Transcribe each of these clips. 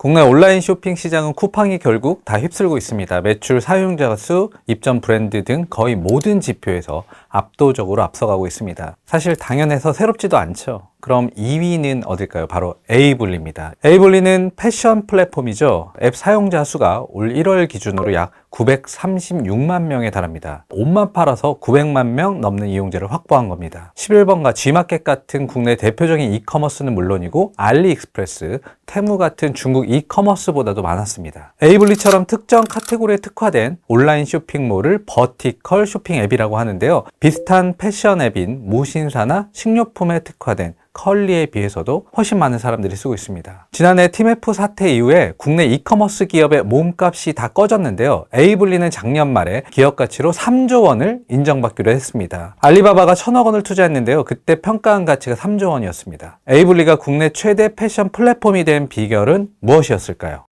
국내 온라인 쇼핑 시장은 쿠팡이 결국 다 휩쓸고 있습니다. 매출, 사용자 수, 입점 브랜드 등 거의 모든 지표에서 압도적으로 앞서가고 있습니다. 사실 당연해서 새롭지도 않죠. 그럼 2위는 어딜까요? 바로 에이블리입니다. 에이블리는 패션 플랫폼이죠. 앱 사용자 수가 올 1월 기준으로 약 936만 명에 달합니다. 옷만 팔아서 900만 명 넘는 이용자를 확보한 겁니다. 11번가 G마켓 같은 국내 대표적인 이커머스는 물론이고 알리익스프레스, 테무 같은 중국 이커머스보다도 많았습니다. 에이블리처럼 특정 카테고리에 특화된 온라인 쇼핑몰을 버티컬 쇼핑 앱이라고 하는데요. 비슷한 패션 앱인 무신사나 식료품에 특화된 컬리에 비해서도 훨씬 많은 사람들이 쓰고 있습니다. 지난해 TMF 사태 이후에 국내 이커머스 기업의 몸값이 다 꺼졌는데요. 에이블리는 작년 말에 기업 가치로 3조 원을 인정받기로 했습니다. 알리바바가 1,000억 원을 투자했는데요. 그때 평가한 가치가 3조 원이었습니다. 에이블리가 국내 최대 패션 플랫폼이 된 비결은 무엇이었을까요?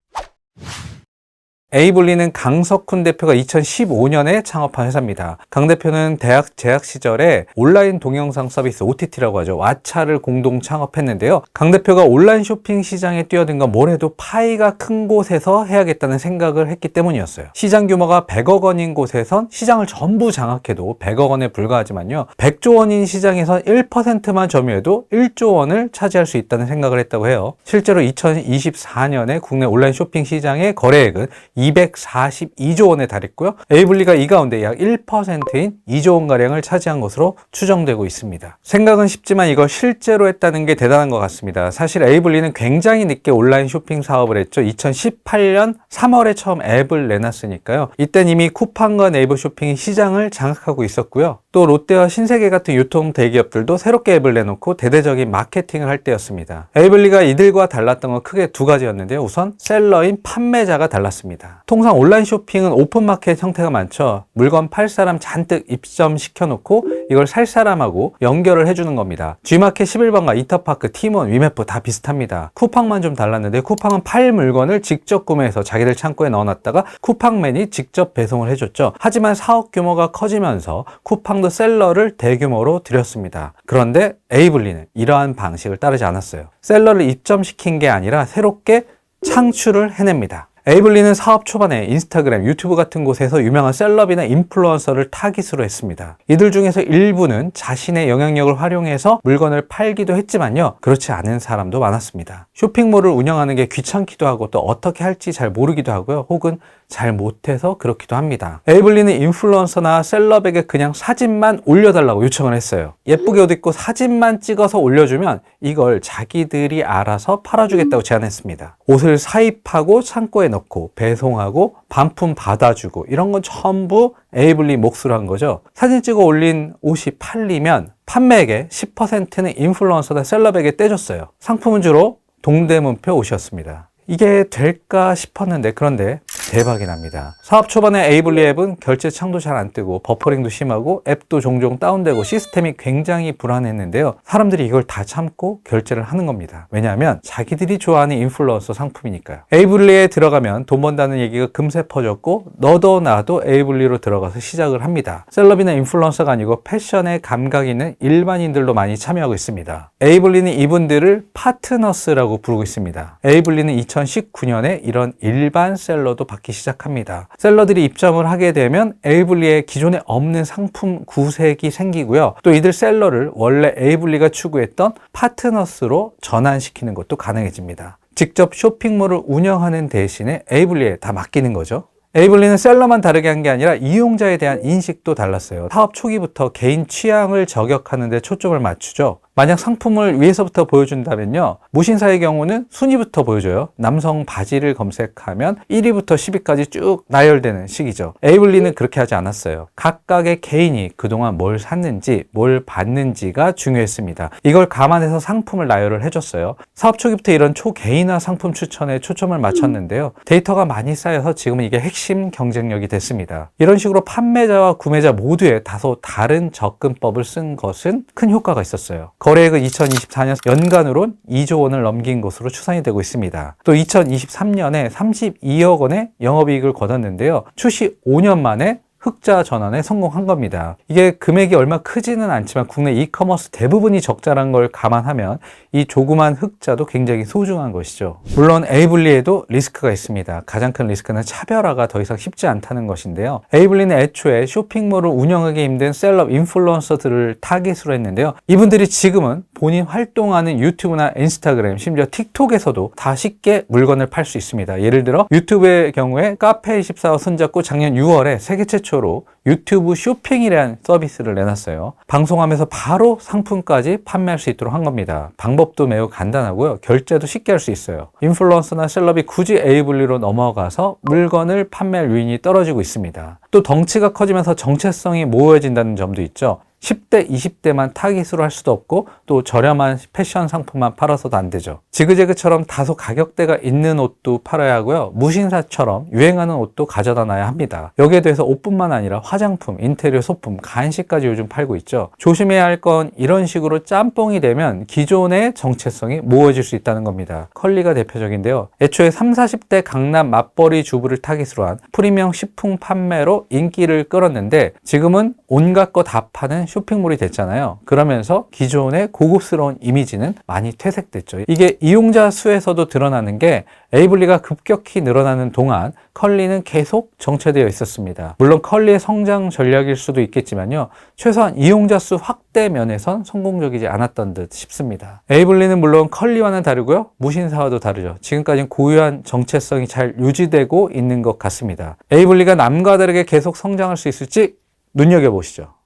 에이블리는 강석훈 대표가 2015년에 창업한 회사입니다. 강 대표는 대학 재학 시절에 온라인 동영상 서비스 OTT라고 하죠. 왓챠를 공동 창업했는데요. 강 대표가 온라인 쇼핑 시장에 뛰어든 건 뭐래도 파이가 큰 곳에서 해야겠다는 생각을 했기 때문이었어요. 시장 규모가 100억 원인 곳에선 시장을 전부 장악해도 100억 원에 불과하지만요. 100조 원인 시장에선 1%만 점유해도 1조 원을 차지할 수 있다는 생각을 했다고 해요. 실제로 2024년에 국내 온라인 쇼핑 시장의 거래액은 242조 원에 달했고요. 에이블리가 이 가운데 약 1%인 2조 원가량을 차지한 것으로 추정되고 있습니다. 생각은 쉽지만 이걸 실제로 했다는 게 대단한 것 같습니다. 사실 에이블리는 굉장히 늦게 온라인 쇼핑 사업을 했죠. 2018년 3월에 처음 앱을 내놨으니까요. 이땐 이미 쿠팡과 네이버 쇼핑이 시장을 장악하고 있었고요. 또 롯데와 신세계 같은 유통 대기업들도 새롭게 앱을 내놓고 대대적인 마케팅을 할 때였습니다. 에이블리가 이들과 달랐던 건 크게 두 가지였는데요. 우선 셀러인 판매자가 달랐습니다. 통상 온라인 쇼핑은 오픈마켓 형태가 많죠. 물건 팔 사람 잔뜩 입점시켜 놓고 이걸 살 사람하고 연결을 해주는 겁니다. G마켓 11번가 이터파크, 티몬, 위메프 다 비슷합니다. 쿠팡만 좀 달랐는데 쿠팡은 팔 물건을 직접 구매해서 자기들 창고에 넣어놨다가 쿠팡맨이 직접 배송을 해줬죠. 하지만 사업 규모가 커지면서 쿠팡도 셀러를 대규모로 들였습니다. 그런데 에이블리는 이러한 방식을 따르지 않았어요. 셀러를 입점시킨 게 아니라 새롭게 창출을 해냅니다. 에이블리는 사업 초반에 인스타그램, 유튜브 같은 곳에서 유명한 셀럽이나 인플루언서를 타깃으로 했습니다. 이들 중에서 일부는 자신의 영향력을 활용해서 물건을 팔기도 했지만요. 그렇지 않은 사람도 많았습니다. 쇼핑몰을 운영하는 게 귀찮기도 하고 또 어떻게 할지 잘 모르기도 하고요. 혹은 잘 못해서 그렇기도 합니다. 에이블리는 인플루언서나 셀럽에게 그냥 사진만 올려달라고 요청을 했어요. 예쁘게 옷 입고 사진만 찍어서 올려주면 이걸 자기들이 알아서 팔아주겠다고 제안했습니다. 옷을 사입하고 창고에 넣고 배송하고 반품 받아주고 이런 건 전부 에이블리 몫으로 한 거죠. 사진 찍어 올린 옷이 팔리면 판매액의 10%는 인플루언서나 셀럽에게 떼줬어요. 상품은 주로 동대문표 옷이었습니다. 이게 될까 싶었는데 그런데 대박이 납니다. 사업 초반에 에이블리 앱은 결제 창도 잘 안 뜨고 버퍼링도 심하고 앱도 종종 다운되고 시스템이 굉장히 불안했는데요. 사람들이 이걸 다 참고 결제를 하는 겁니다. 왜냐하면 자기들이 좋아하는 인플루언서 상품이니까요. 에이블리에 들어가면 돈 번다는 얘기가 금세 퍼졌고 너도 나도 에이블리로 들어가서 시작을 합니다. 셀럽이나 인플루언서가 아니고 패션에 감각 있는 일반인들도 많이 참여하고 있습니다. 에이블리는 이분들을 파트너스라고 부르고 있습니다. 에이블리는 2019년에 이런 일반 셀러도 받기 시작합니다. 셀러들이 입점을 하게 되면 에이블리에 기존에 없는 상품 구색이 생기고요. 또 이들 셀러를 원래 에이블리가 추구했던 파트너스로 전환시키는 것도 가능해집니다. 직접 쇼핑몰을 운영하는 대신에 에이블리에 다 맡기는 거죠. 에이블리는 셀러만 다르게 한 게 아니라 이용자에 대한 인식도 달랐어요. 사업 초기부터 개인 취향을 저격하는 데 초점을 맞추죠. 만약 상품을 위에서부터 보여준다면요. 무신사의 경우는 순위부터 보여줘요. 남성 바지를 검색하면 1위부터 10위까지 쭉 나열되는 식이죠. 에이블리는 그렇게 하지 않았어요. 각각의 개인이 그동안 뭘 샀는지, 뭘 봤는지가 중요했습니다. 이걸 감안해서 상품을 나열을 해줬어요. 사업 초기부터 이런 초개인화 상품 추천에 초점을 맞췄는데요. 데이터가 많이 쌓여서 지금은 이게 핵심 경쟁력이 됐습니다. 이런 식으로 판매자와 구매자 모두에 다소 다른 접근법을 쓴 것은 큰 효과가 있었어요. 거래액은 2024년 연간으로 2조 원을 넘긴 것으로 추산이 되고 있습니다. 또 2023년에 32억 원의 영업이익을 거뒀는데요. 출시 5년 만에 흑자 전환에 성공한 겁니다. 이게 금액이 얼마 크지는 않지만 국내 이커머스 대부분이 적자란 걸 감안하면 이 조그만 흑자도 굉장히 소중한 것이죠. 물론 에이블리에도 리스크가 있습니다. 가장 큰 리스크는 차별화가 더 이상 쉽지 않다는 것인데요. 에이블리는 애초에 쇼핑몰을 운영하기 힘든 셀럽 인플루언서들을 타깃으로 했는데요. 이분들이 지금은 본인 활동하는 유튜브나 인스타그램, 심지어 틱톡에서도 다 쉽게 물건을 팔 수 있습니다. 예를 들어 유튜브의 경우에 카페24와 손잡고 작년 6월에 세계 최초로 유튜브 쇼핑이라는 서비스를 내놨어요. 방송하면서 바로 상품까지 판매할 수 있도록 한 겁니다. 방법도 매우 간단하고요. 결제도 쉽게 할 수 있어요. 인플루언서나 셀럽이 굳이 에이블리로 넘어가서 물건을 판매할 요인이 떨어지고 있습니다. 또 덩치가 커지면서 정체성이 모호해진다는 점도 있죠. 10대, 20대만 타깃으로 할 수도 없고 또 저렴한 패션 상품만 팔아서도 안 되죠. 지그재그처럼 다소 가격대가 있는 옷도 팔아야 하고요. 무신사처럼 유행하는 옷도 가져다 놔야 합니다. 여기에 대해서 옷뿐만 아니라 화장품, 인테리어 소품, 간식까지 요즘 팔고 있죠. 조심해야 할 건 이런 식으로 짬뽕이 되면 기존의 정체성이 모호해질 수 있다는 겁니다. 컬리가 대표적인데요. 애초에 30, 40대 강남 맞벌이 주부를 타깃으로 한 프리미엄 식품 판매로 인기를 끌었는데 지금은 온갖 거 다 파는 쇼핑몰이 됐잖아요. 그러면서 기존의 고급스러운 이미지는 많이 퇴색됐죠. 이게 이용자 수에서도 드러나는 게 에이블리가 급격히 늘어나는 동안 컬리는 계속 정체되어 있었습니다. 물론 컬리의 성장 전략일 수도 있겠지만요. 최소한 이용자 수 확대 면에선 성공적이지 않았던 듯 싶습니다. 에이블리는 물론 컬리와는 다르고요. 무신사와도 다르죠. 지금까지는 고유한 정체성이 잘 유지되고 있는 것 같습니다. 에이블리가 남과 다르게 계속 성장할 수 있을지 눈여겨보시죠.